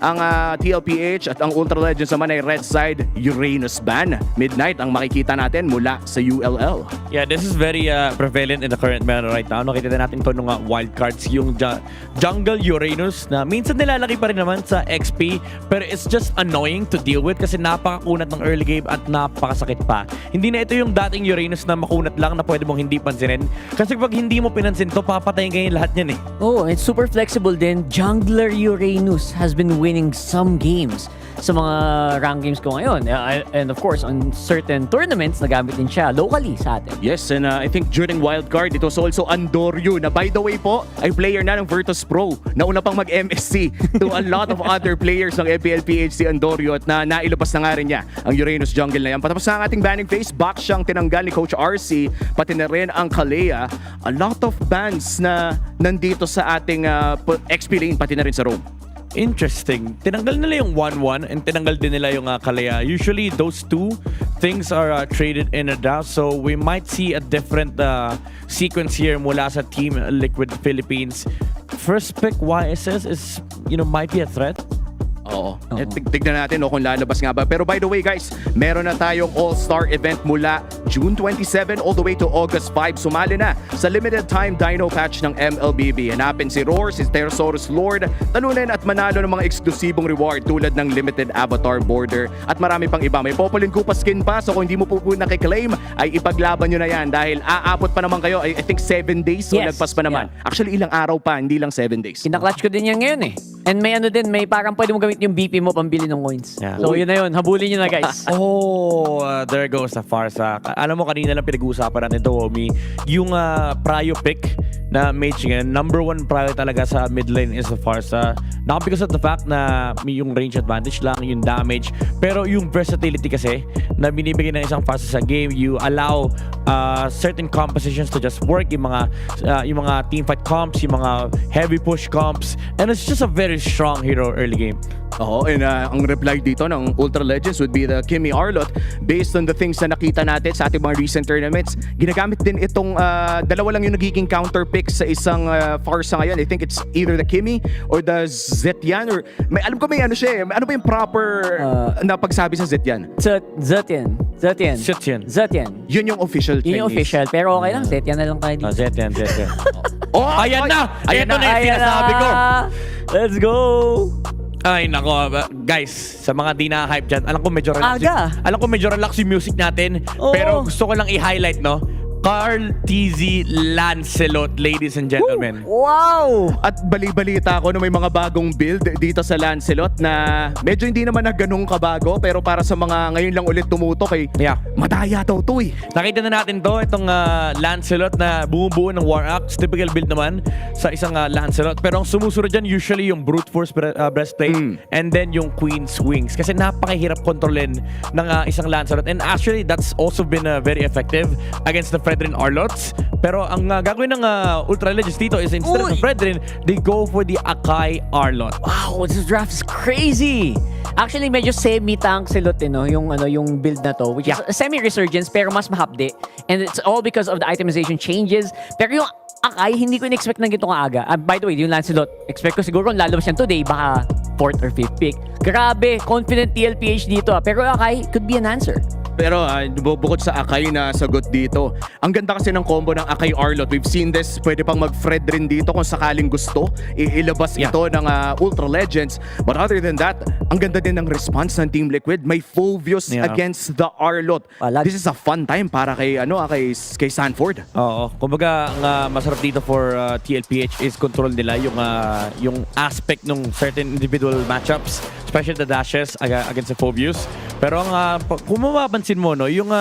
Ang TLPH at ang Ultra Legends naman ay red side Uranus ban. Midnight ang makikita natin mula sa ULL. Yeah, this is very prevalent in the current meta right now. Nakita natin ito nung wildcards, yung Jungle Uranus na minsan nilalaki pa rin naman sa XP, pero it's just annoying to deal with kasi napakakunat ng early game at napakasakit pa. Hindi na ito yung dating Uranus na makunat lang na pwede mong hindi pansinin. Kasi pag hindi mo pinansin to, papatayin kayo lahat yan eh. Oh, it's super flexible din. Jungler Uranus has been winning some games sa mga rank games ko ngayon. And of course, on certain tournaments, nagamit din siya locally sa atin. Yes, and I think during wildcard, it was also Andoryu na by the way po, ay player na ng Virtus Pro. Nauna pang mag-MSC to a lot of other players ng FPL-PH si Andoryu at nailabas na nga rin niya ang Uranus jungle na yan. Patapos na ang ating banning phase, back siyang tinanggal ni Coach RC, pati na rin ang Kalea. A lot of bans na nandito sa ating XP lane, pati na rin sa Rome. Interesting. Tinanggal nila yung 1-1 and tinanggal din nila yung Kalea. Usually, those two things are traded in and out. So, we might see a different sequence here mula sa Team Liquid Philippines. First pick YSS is, might be a threat. Oo. Tignan natin kung lalabas nga ba. Pero by the way guys, meron na tayong All-Star event mula June 27 all the way to August 5. Sumali na sa limited time Dino Patch ng MLBB. Hanapin si Roar, si Pterosaurus Lord, talunin at manalo ng mga eksklusibong reward tulad ng limited avatar border at marami pang iba. May Popolin Koopa skin pa, so kung hindi mo po nakiklaim ay ipaglaban nyo na yan dahil aabot pa naman kayo, I think 7 days, so Yes. lagpas pa naman. Yeah. Actually ilang araw pa, hindi lang 7 days. Kinaklatch ko din yan ngayon eh. And may may parang pwede mo gamit yung BP mo pambili ng coins. Yeah. So yun na yun, habulin nyo na guys. Oh, there goes the Farsa. Alam mo, kanina lang pinag-uusapan natin ito, Omi. Yung prio pick na mage ngayon, number 1 prio talaga sa mid lane is the Farsa. Not because of the fact na may yung range advantage lang, yung damage, pero yung versatility kasi na binibigay ng isang Farsa sa game, you allow certain compositions to just work, yung mga teamfight comps, yung mga heavy push comps, and it's just a very strong hero early game. Oo, and ang reply dito ng Ultra Legends would be the Kimi Arlott. Based on the things na nakita natin sa ating mga recent tournaments, ginagamit din itong dalawa lang yung nagiging counter pick sa isang Farsa ngayon. I think it's either the Kimi or the Zetian or alam ko may ano siya eh. Ano ba yung proper na pagsabi sa Zetian? Zetian. Yun yung official Chinese. Yun yung official. Pero okay lang, Zetian na lang tayo dito. Zetian. Oh, Ayan na! Ayan na yung Ayan sinasabi ko! Let's go! Ay, nako. Guys, sa mga di na-hype dyan, alam ko medyo relax. Alam ko medyo relax yung music natin. Oo. Pero gusto ko lang i-highlight, no? Carl TZ Lancelot, ladies and gentlemen. Wow! At bali-balita ko na may mga bagong build dito sa Lancelot na medyo hindi naman na ganun kabago pero para sa mga ngayon lang ulit tumutok Yeah. madaya daw to eh. Nakita na natin to, itong Lancelot na bumubuo ng War Axe. Typical build naman sa isang Lancelot. Pero ang sumusunod dyan, usually yung Brute Force breastplate and then yung Queen's Wings. Kasi napakahirap kontrolin ng isang Lancelot. And actually, that's also been very effective against the Fredrin Arlots. Pero ang gagawin ng Ultra Legends dito is instead of the Fredrin, they go for the Akai Arlot. Wow, this draft is crazy! Actually, medyo semi-tank silot no? yung build na to, which is a semi-resurgence pero mas mahapde. And it's all because of the itemization changes. Pero yung Akai, hindi ko in-expect na gitong aga. By the way, yung Lancelot, expect ko siguro kung lalabas yan today, baka 4th or 5th pick. Grabe, confident TLPH dito. Pero Akai could be an answer. Pero bukod sa Akai na sagot dito, ang ganda kasi ng combo ng Akai Arlot. We've seen this, pwede pang mag-Fred rin dito kung sakaling gusto. Ilabas ito ng Ultra Legends. But other than that, ang ganda din ng response ng Team Liquid. May Phoveus against the Arlot. This is a fun time para kay Sanford. Oo. Kumbaga, ang masarap dito for TLPH is control nila yung aspect ng certain individual matchups, especially the dashes against the Phoveus. Pero kung mapapansin mo, no, yung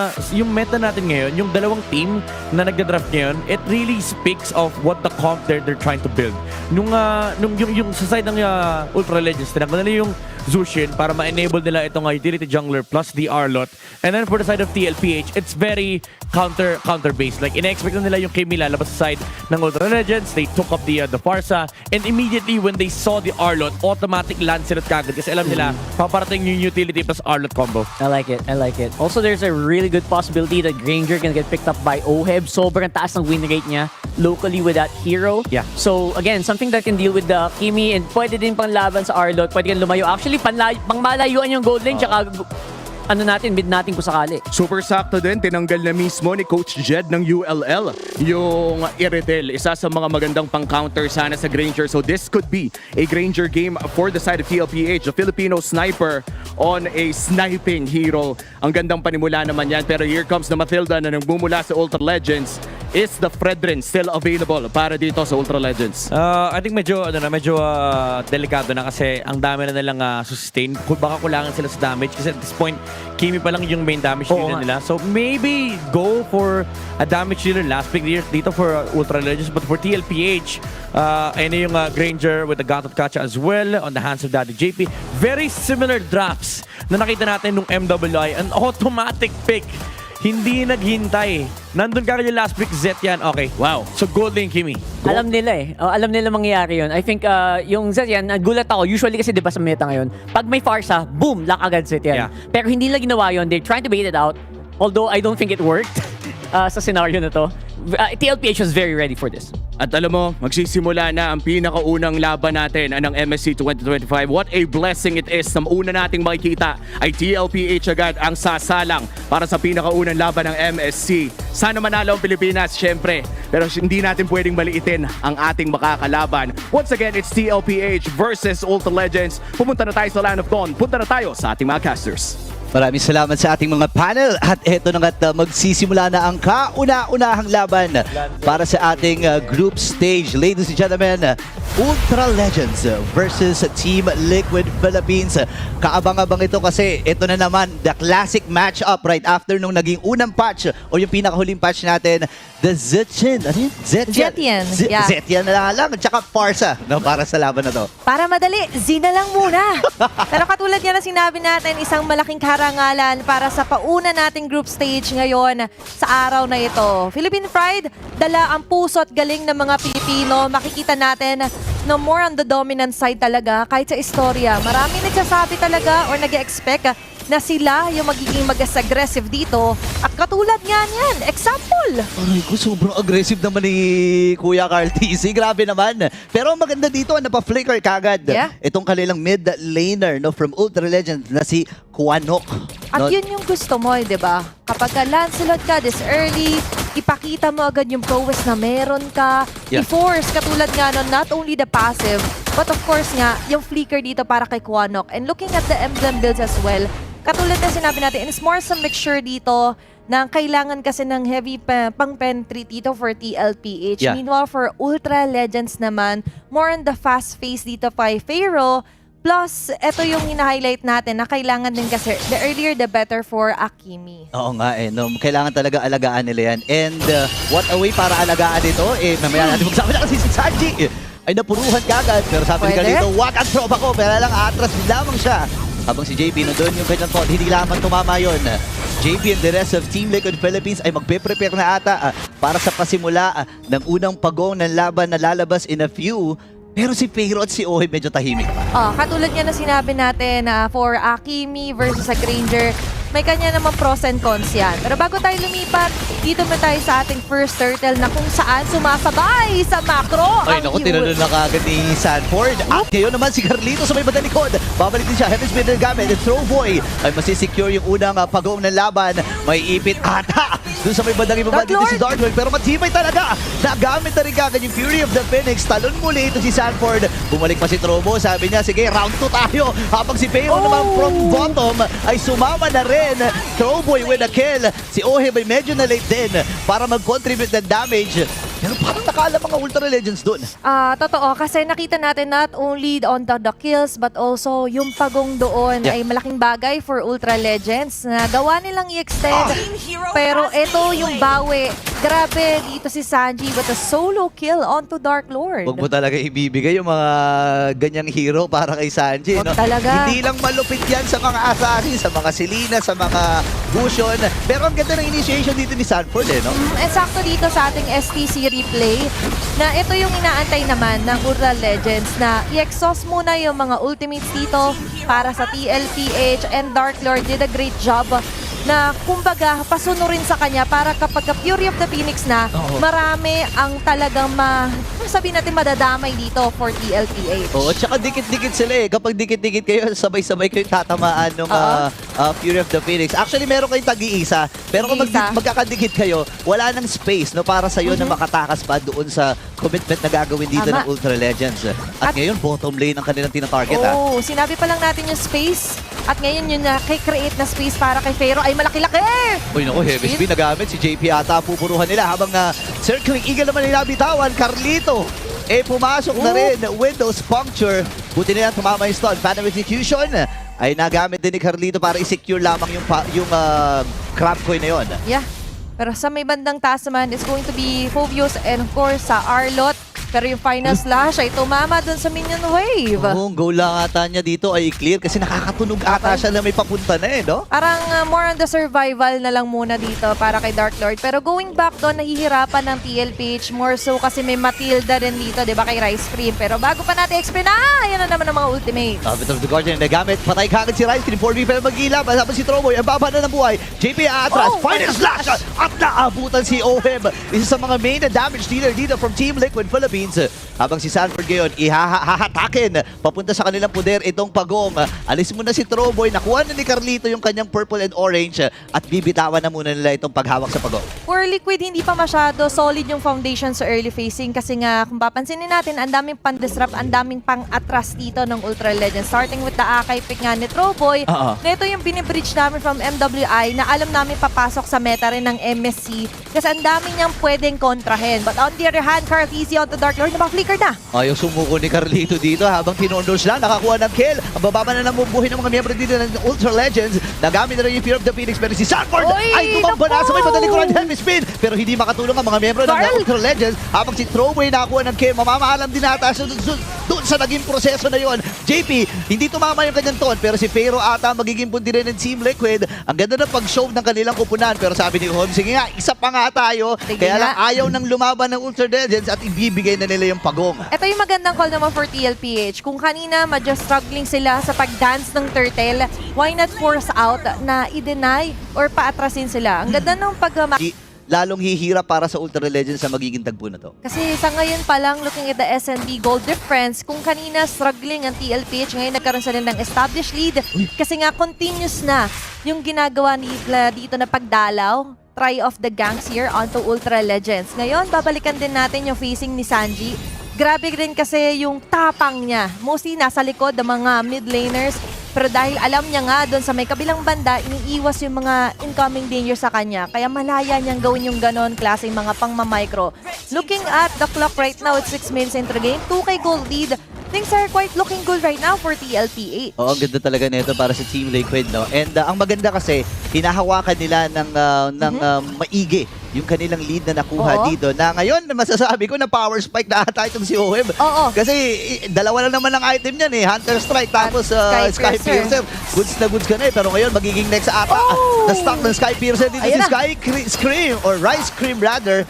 meta natin ngayon, yung dalawang team na nagda-draft ngayon, it really speaks of what the comp they're trying to build. Yung sa side ng Ultra Legends, tinanggal nila yung Zushin para ma-enable nila itong utility jungler plus the Arlot. And then for the side of TLPH, it's very counter-based. Like, ina-expect na nila yung Kimi lalabas sa side ng Ultra Legends. They took up the Farsa. And immediately when they saw the Arlot, automatic Lancelot kagad. Kasi alam nila, paparating yung utility plus Arlot combo. I like it. Also, there's a really good possibility that Granger can get picked up by Oheb. Sobrang taas ng win rate niya. locally with that hero. Yeah. So again, something that can deal with the Kimi and pwede din pang laban sa Arlott, pwede kang lumayo. Actually, pangmalayuan yung gold lane, tsaka mid natin kung sakali. Super sakto din, tinanggal na mismo ni Coach Jed ng ULL yung Iritel. Isa sa mga magandang pang-counter sana sa Granger. So this could be a Granger game for the side of TLPH. A Filipino sniper on a sniping hero. Ang gandang panimula naman yan. Pero here comes the Mathilda na nagmumula sa Ultra Legends. Is the Fredrin still available para dito sa Ultra Legends? I think medyo delikado na kasi ang dami na nilang sustain. Baka kulangan sila sa damage kasi at this point, Kimi pa lang yung main damage dealer nila. So maybe go for a damage dealer last pick dito for Ultra Legends. But for TLPH, ayun yung Granger with the God of Kacha as well on the hands of Daddy JP. Very similar drafts na nakita natin nung MWI. An automatic pick. Hindi naghintay. Nandun ka kayo last pick, Zet yan. Okay, wow. So gold lane, Kimi. Go. Alam nila eh. Alam nila mangyayari yun. I think yung Zed yan, nagulat ako. Usually kasi di ba sa meta ngayon, pag may Farsa, boom, lock agad Zed yan. Yeah. Pero hindi nila ginawa yun. They're trying to bait it out. Although I don't think it worked sa scenario na to. TLPH was very ready for this. At alam mo, magsisimula na ang pinakaunang laban natin ng MSC 2025. What a blessing it is na una nating makikita ay TLPH agad ang sasalang para sa pinakaunang laban ng MSC. Sana manalo ang Pilipinas, syempre. Pero hindi natin pwedeng maliitin ang ating makakalaban. Once again, it's TLPH versus Ultra Legends. Pumunta na tayo sa Land of Dawn. Punta na tayo sa ating mga casters. Maraming salamat sa ating mga panel at eto na nga magsisimula na ang kauna-unahang laban para sa ating group stage. Ladies and gentlemen, Ultra Legends versus Team Liquid Philippines. Kaabang-abang ito kasi ito na naman the classic matchup right after nung naging unang patch o yung pinakahuling patch natin, the Zetien. Ano yun? Zetien, yeah. Zetien na lang at saka Farsa no, para sa laban na to. Para madali, Zina lang muna. Pero katulad nga na sinabi natin, isang malaking karangalan para sa pauna nating group stage ngayon sa araw na ito. Philippine Pride, dala ang puso at galing ng mga Pilipino. Makikita natin no more on the dominant side talaga kahit sa istorya. Marami nagsasabi talaga or nag-expect na sila yung magiging mag-aggressive dito. At katulad nga niyan, example. Aray ko, sobrang aggressive naman ni Kuya Carl TC. Grabe naman. Pero ang maganda dito, napa-flicker kagad. Yeah. Itong kanilang mid laner no, from Ultra Legends na si Kuanok. At yun yung gusto mo, di ba? Kapag ka Lancelot ka this early, ipakita mo agad yung prowess na meron ka. Yeah. I-force, katulad nga nun, not only the passive, but of course nga, yung flicker dito para kay Kuanok. And looking at the emblem builds as well, katulad na sinabi natin, it's more some mixture dito na kailangan kasi ng heavy pang-pentry dito for TLPH. Yeah. Meanwhile, for Ultra Legends naman, more on the fast face dito by Pharaoh. Plus, ito yung hina-highlight natin na kailangan din kasi the earlier the better for Akimi. Oo nga eh, no? Kailangan talaga alagaan nila yan. And what a way para alagaan ito, mamaya natin magsabi na kasi si Sanji ay napuruhan kagad. Pero sabi Pwede? nila dito, wag ang tropa ko, pero lang atras lamang siya. Habang si JP nandun yung kanyang thought, hindi lamang tumama yun. JP and the rest of Team Liquid Philippines ay magpe-prepare na ata para sa pasimula ng unang pagong ng laban na lalabas in a few. Pero si Pero at si Ohe medyo tahimik pa. Katulad nga na sinabi natin na for Akimi versus sa Granger, may kanya naman pros and cons yan. Pero bago tayo lumipat, dito na tayo sa ating first turtle na kung saan sumasabay sa macro. Ay naku, tinanong na kagad ni Sanford. At ngayon naman si Carlito sa may bandang likod. Babalik din siya. Heaven's Spin ng gamit. And Throw Boy ay masisecure yung unang pagong ng laban. May ipit ata. Doon sa may bandang ibaba dito si Dark Lord. Pero matibay talaga. Nagamit na rin kagad yung Fury of the Phoenix. Talon muli ito si Sanford. Bumalik pa si Trobo. Sabi niya, sige, round 2 tayo. Habang si Pero naman from bottom ay sumama na rin. Throwboy with a kill. Si Ohe may medyo na late din para mag-contribute ng damage. Pero parang nakaalam mga Ultra Legends doon. Totoo, kasi nakita natin not only on the kills but also yung pagong doon ay malaking bagay for Ultra Legends na gawa nilang i-extend. Pero ito yung bawi. Grabe dito si Sanji with a solo kill onto Dark Lord. Huwag mo talaga ibibigay yung mga ganyang hero para kay Sanji. No? Talaga. Hindi lang malupit yan sa mga assassin, sa mga Selena, sa mga Fusion. Pero ang ganda ng initiation dito ni Sanford no? Sakto dito sa ating STC replay na ito yung inaantay naman ng Ultra Legends na i-exhaust muna yung mga ultimates dito para sa TLPH, and Dark Lord did a great job na kumbaga pasunurin sa kanya para kapag Fury of the Phoenix na, marami ang talagang sabihin natin madadamay dito for TLPH. Oo, tsaka dikit-dikit sila eh. Kapag dikit-dikit kayo, sabay-sabay kayo tatamaan ng Fury of the Phoenix. Actually, meron kayong tag-iisa. Pero kung Tag-iisa. magkakadikit kayo, wala nang space no, para sa'yo na makatakas pa doon sa commitment na gagawin dito Tama. ng Ultra Legends. At ngayon, bottom lane ang kanilang tinatarget. Oo, sinabi pa lang natin yung space. At ngayon yun na create na space para kay Fero ay malaki-laki! Uy, naku, heavy spin nagamit. Si JP ata pupuruhan nila habang Circling Eagle naman nila bitawan. Carlito, pumasok na rin. Windows puncture. Buti na yan, tumama yung stun. Fan of execution ay nagamit din ni Carlito para i-secure lamang yung crab coin na yun. Yeah. Pero sa may bandang taas naman is going to be Phobius and of course sa Arlot. Pero yung final slash ay tumama dun sa minion wave. Oo, ang goal lang ata niya dito ay clear kasi nakakatunog ata siya na may papunta na no? Parang more on the survival na lang muna dito para kay Dark Lord. Pero going back doon, nahihirapan ng TLPH more so kasi may Matilda rin dito, di ba, kay Rice Cream. Pero bago pa natin explain, ayan na naman ang mga ultimates. Bit of the Guardian na gamit. Patay kagad si Rice Cream. 4v pero mag-ilap. Habang si Troboy, ang baba na ng buhay. JP atras. Final slash! At naabutan si Oheb. Isa sa mga main na damage dealer dito from Team Liquid Philippines. Habang si Sanford ngayon, ihahatakin. Papunta sa kanilang puder itong Pagong. Alis muna si Troboy. Nakuha na ni Carlito yung kanyang purple and orange. At bibitawan na muna nila itong paghawak sa Pagong. For Liquid, hindi pa masyado solid yung foundation sa early facing kasi nga kung papansinin natin, ang daming pan-disrupt, ang daming pang-atras dito ng Ultra Legends. Starting with the Akai pick nga ni Troboy. Ito yung binibridge namin from MWI na alam namin papasok sa meta rin ng MSC kasi ang dami niyang pwedeng kontrahin. But on the other hand, Cartesia on the Dark Lord, naka-flicker na. Ayaw sumuko ni Carlito dito habang tinondos lang, nakakuha ng kill. Ang bababa na namubuhay ng mga miyembro dito ng Ultra Legends. Nagamit na rin yung Fear of the Phoenix pero si Sanford ay tumamba na sa may madalikuran heavy spin. Pero hindi makatulong ang mga miyembro ng Ultra Legends habang si Throwaway nakakuha ng kill. Mamamaalam din ata doon sa naging proseso na yon. JP, hindi tumama yung kanyang ton pero si Fero ata magiging pundi rin ng Team Liquid. Ang ganda ng pag-show ng kanilang kupunan pero sabi ni Hon, sige nga, isa pa nga tayo. Sige Kaya nga. lang ayaw ng lumaban ng Ultra Legends at ibibigay na nila yung Pagong. Ito yung magandang call naman for TLPH. Kung kanina medyo struggling sila sa pag-dance ng turtle, why not force out na i-deny or paatrasin sila? Ang ganda ng Lalong hihirap para sa Ultra Legends sa magiging tagpo na to. Kasi sa ngayon pa lang, looking at the SNB goal difference, kung kanina struggling ang TLPH, ngayon nagkaroon sila ng established lead. Kasi nga continuous na yung ginagawa nila dito na pagdalaw, try of the gangs here onto Ultra Legends. Ngayon, babalikan din natin yung facing ni Sanji. Grabe rin kasi yung tapang niya. Mostly nasa likod ng mga mid laners. Pero dahil alam niya nga doon sa may kabilang banda, iniiwas yung mga incoming danger sa kanya. Kaya malaya niyang gawin yung ganon klaseng mga pang-micro. Looking at the clock right now, it's 6 minutes into the game. 2K gold lead. Things are quite looking good right now for TLPH. Oo, ang ganda talaga nito para sa Team Liquid, no? And ang maganda kasi, hinahawakan nila ng maigi yung kanilang lead na nakuha dito. Na ngayon, masasabi ko na power spike na ata itong si Oheb. Oo. Kasi dalawa lang naman ang item niyan eh. Hunter Strike tapos Sky Piercer. Goods na goods ka na eh. Pero ngayon, magiging next ata. Na-stock ng Sky Piercer dito Ayan si Sky Scream or Rice Cream rather.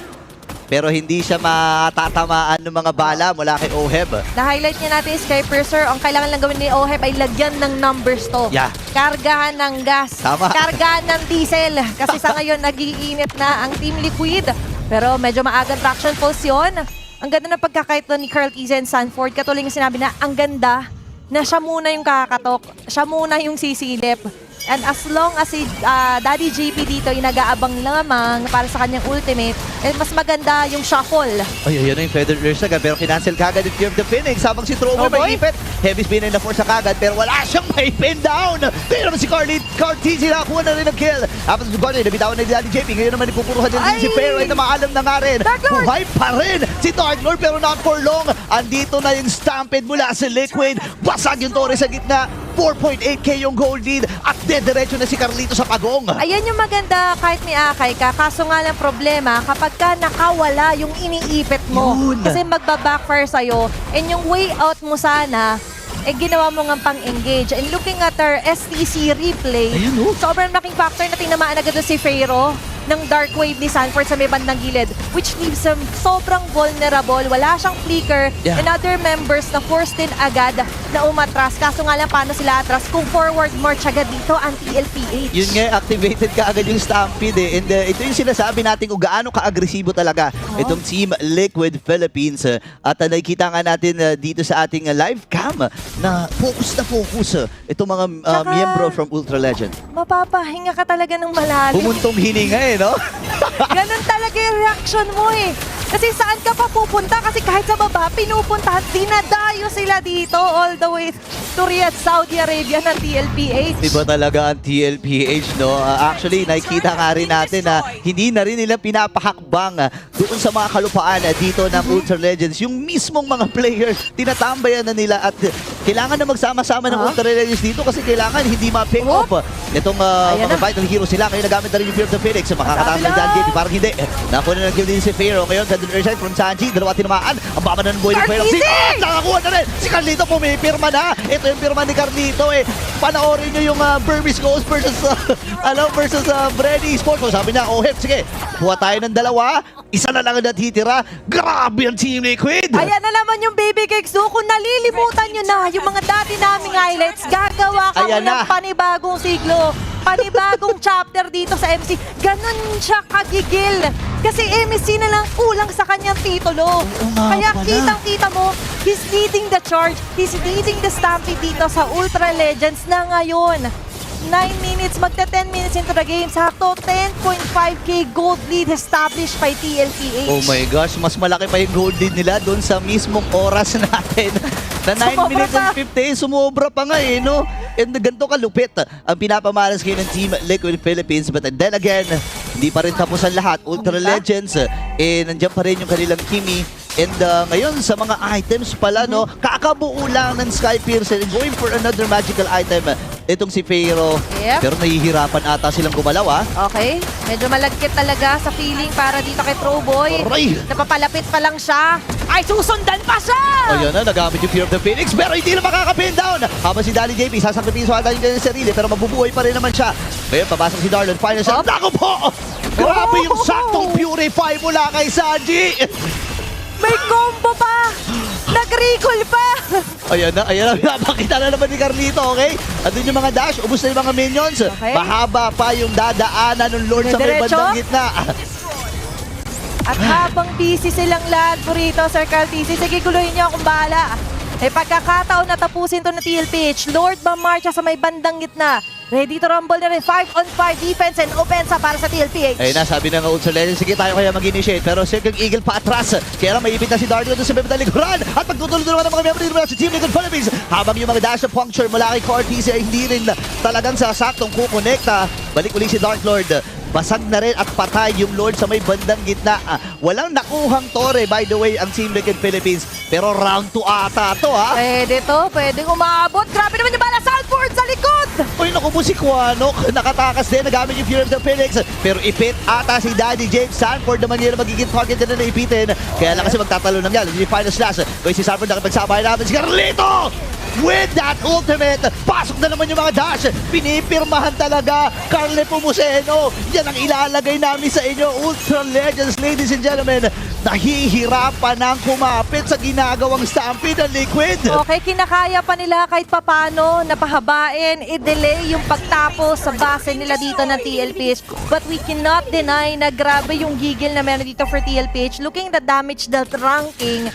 Pero hindi siya matatamaan ng mga bala mula kay Oheb. Na-highlight niya natin Sky Piercer. Ang kailangan lang gawin ni Oheb ay lagyan ng numbers to. Yeah. Kargahan ng gas. Tama. Kargahan ng diesel. Kasi sa ngayon, nagiinit na ang Team Liquid. Pero medyo maagang traction pulse yun. Ang ganda ng pagkakaito ni Carl Izen Sanford. Katulad yung sinabi na, ang ganda na siya muna yung kakatok. Siya muna yung sisilip. And as long as si Daddy JP dito ay nag-aabang lamang para sa kanyang ultimate, eh, mas maganda yung shuffle. Ay, ayan na yung Feathered Ursa pero kinancel kagad yung Fear of the Phoenix. Habang si Trovo may ipit. Heavy spin na force kagad pero wala siyang may pin down. Pero naman si Cartesi nakakuha na rin ng kill. Habang si Gordon, nabitawan na ni Daddy JP. Ngayon naman ipupuruhan din si Pero ay namaalam na nga rin. Buhay pa rin si Dark Lord pero not for long. Andito na yung Stampede mula sa Liquid. Basag yung Torres sa gitna. 4.8k yung gold lead at diretso na si Carlito sa Pagong. Ayan yung maganda kahit may akay ka. Kaso nga lang problema, kapag ka nakawala yung iniipit mo, Yun. kasi magbabackfire sa'yo, and yung way out mo sana, eh ginawa mo nga pang-engage. And looking at our STC replay, Ayun, oh. sobrang laking factor na tinamaan agad doon si Fero. ng Dark Wave ni Sanford sa may bandang gilid, which leaves him sobrang vulnerable. Wala siyang flicker, Yeah. and other members na forced din agad na umatras. Kaso nga lang, paano sila atras kung forward march agad dito ang TLPH? Yun nga, activated ka agad yung Stampede eh. And ito yung sinasabi natin kung gaano ka-agresibo talaga itong Team Liquid Philippines. At nakikita nga natin dito sa ating live cam na focus itong mga Tsaka- miyembro from Ultra Legend. Mapapahinga ka talaga ng malalim. Bumuntong hininga eh, no? Ganun talaga yung reaction mo eh. Kasi saan ka pa pupunta? Kasi kahit sa baba, pinupuntahan, dinadayo sila dito all the way to Riyadh, Saudi Arabia ng TLPH. Iba talaga ang TLPH, no? Actually, nakikita nga rin natin na hindi na rin nila pinapahakbang doon sa mga kalupaan dito ng Ultra Legends. Yung mismong mga players, tinatambayan na nila at kailangan na magsama-sama ng Ultra Legends dito kasi kailangan hindi ma-pick up itong Ayan mga na. vital heroes sila. Kaya nagamit na rin yung Fear of the Phoenix. Makakatama ng Dan Gabe, parang hindi. Nakuha na ng kill din si Pharaoh. Ngayon, sa Earthside from Sanji, dalawa tinamaan. Ang baba na ng buhay ng Pharaoh. Carlisi! Nakakuha na rin! Si Carlito pumipirma na! Ito yung pirma ni Carlito eh. Panoorin nyo yung Burmese Ghost versus versus Brady Sports. So, sabi niya, oh hep, sige. Kuha tayo ng dalawa. Isa na lang ang natitira. Grabe ang Team Liquid! Ayan na naman yung baby cakes. So, kung nalilimutan nyo na yung mga dati naming highlights, gagawa ka Ayan mo ng na. panibagong siglo, panibagong chapter dito sa MC. Ganun siya kagigil. Kasi MC na lang kulang sa kanyang titulo. nga Kaya pala. kitang-kita mo, he's leading the charge. He's leading the Stampede dito sa Ultra Legends na ngayon. 9 minutes, magta 10 minutes into the game. Sakto, 10.5k gold lead established by TLPH. Oh my gosh, mas malaki pa yung gold lead nila doon sa mismong oras natin. Na 9 Sumobra minutes and 50, sumobra pa nga eh, no? And ganito kalupit ang pinapamalas kayo ng Team Liquid Philippines. But then again, hindi pa rin tapos ang lahat. Ultra Legends, nandiyan pa rin yung kanilang Kimi. And ngayon, sa mga items pala, no, kakabuo lang ng Skypiercer and going for another magical item. Itong si Pharaoh. Yep. Pero nahihirapan ata silang gumalaw, ah. Okay, medyo malagkit talaga sa feeling para dito kay Throwboy. Aray! Napapalapit pa lang siya. Ay, susundan pa siya! Ayan na, nagamit yung Fear of the Phoenix, pero hindi na makaka-pin down. Habang si Dali JP, sasakripiso ata yung kanyang sarili, pero mabubuhay pa rin naman siya. Ngayon, papasok si Darlon, final shot. Naku po! Grabe yung saktong purify mula kay Sanji! May combo pa! Nag-recall pa! Ayan na, pinapakita na naman ni Carlito, okay? Andun yung mga dash, ubus na yung mga minions. Okay. Mahaba pa yung dadaanan ng Lord sa may Diretso? bandang gitna. At habang busy silang lahat po rito, Sir Caltisi, sige, guluhin niyo akong bahala. May pagkakataon na tapusin to na TLPH. Lord Mamarcha sa may bandang gitna. Ready to rumble na rin. 5-on-5 defense and offensa para sa TLPH. Ayun na, sabi na nga Ultra Legends, sige tayo kaya mag-initiate. Pero Circle Eagle pa atras. Kaya lang may ipit na si Dardo doon sa bebe ng likuran. At pagtutuloy-tuloy ng mga member dito sa Team Liquid Philippines. Habang yung mga dash of puncture mula kay Cortez ay hindi rin talagang sasaktong kukonekta. Balik uli si Dark Lord. Basag na rin at patay yung Lord sa may bandang gitna. Walang nakuhang tore, by the way, ang Team Liquid Philippines. Pero round 2 ata to, ha? Pwede to, pwedeng umabot. Grabe naman yung bala, Salford sa likod! Uy, naku po si Quanok. Nakatakas din, nagamit yung Fear of the Phoenix. Pero ipit ata si Daddy James Sanford naman yun magiging target na ipitin. Kaya lang kasi magtatalo ng yan. Yung final slash. Kaya si Sanford nakipagsabay namin si Carlito! With that ultimate, pasok na naman yung mga dash. Pinipirmahan talaga Carle Pumuseno. Yan ang ilalagay namin sa inyo, Ultra Legends, ladies and gentlemen. Nahihirapan ng kumapit sa ginagawang Stampede ng Liquid. Okay, kinakaya pa nila kahit papano napahabain, i-delay yung pagtapos sa base nila dito ng TLPH. But we cannot deny na grabe yung gigil na meron dito for TLPH. Looking at the damage dealt ranking,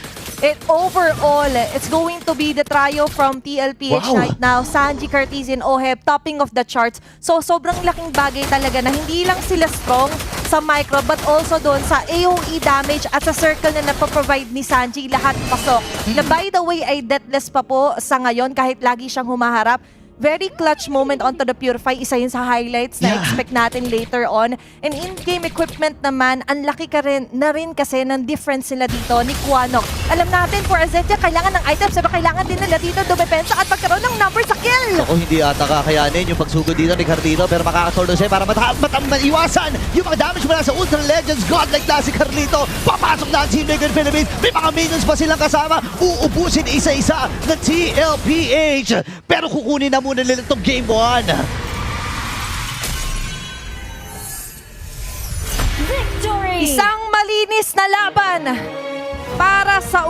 overall, it's going to be the trio from TLPH Wow. right now. Sanji, Cartesian, Oheb, topping of the charts. So, sobrang laking bagay talaga na hindi lang sila strong sa micro, but also doon sa AOE damage at sa circle na napaprovide ni Sanji, lahat pasok. Na by the way, ay deathless pa po sa ngayon kahit lagi siyang humaharap. Very clutch moment onto the Purify. Isa yun sa highlights na expect natin later on. And in-game equipment naman, ang laki ka rin, na rin kasi ng difference nila dito ni Quanok. Alam natin, for Azetia, kailangan ng items, pero kailangan din nila dito dumepensa at pagkaroon ng number sa kill. Ako, hindi ata kakayanin yung pagsugod dito ni Carlito, pero makakasordo siya para maiwasan yung mga damage mula sa Ultra Legends. Godlike na si Carlito. Papasok na ang Team Liquid Philippines. May mga minions pa silang kasama. Uubusin isa-isa ng TLPH. Pero kukunin na muna nila itong Game 1. Isang malinis na laban para sa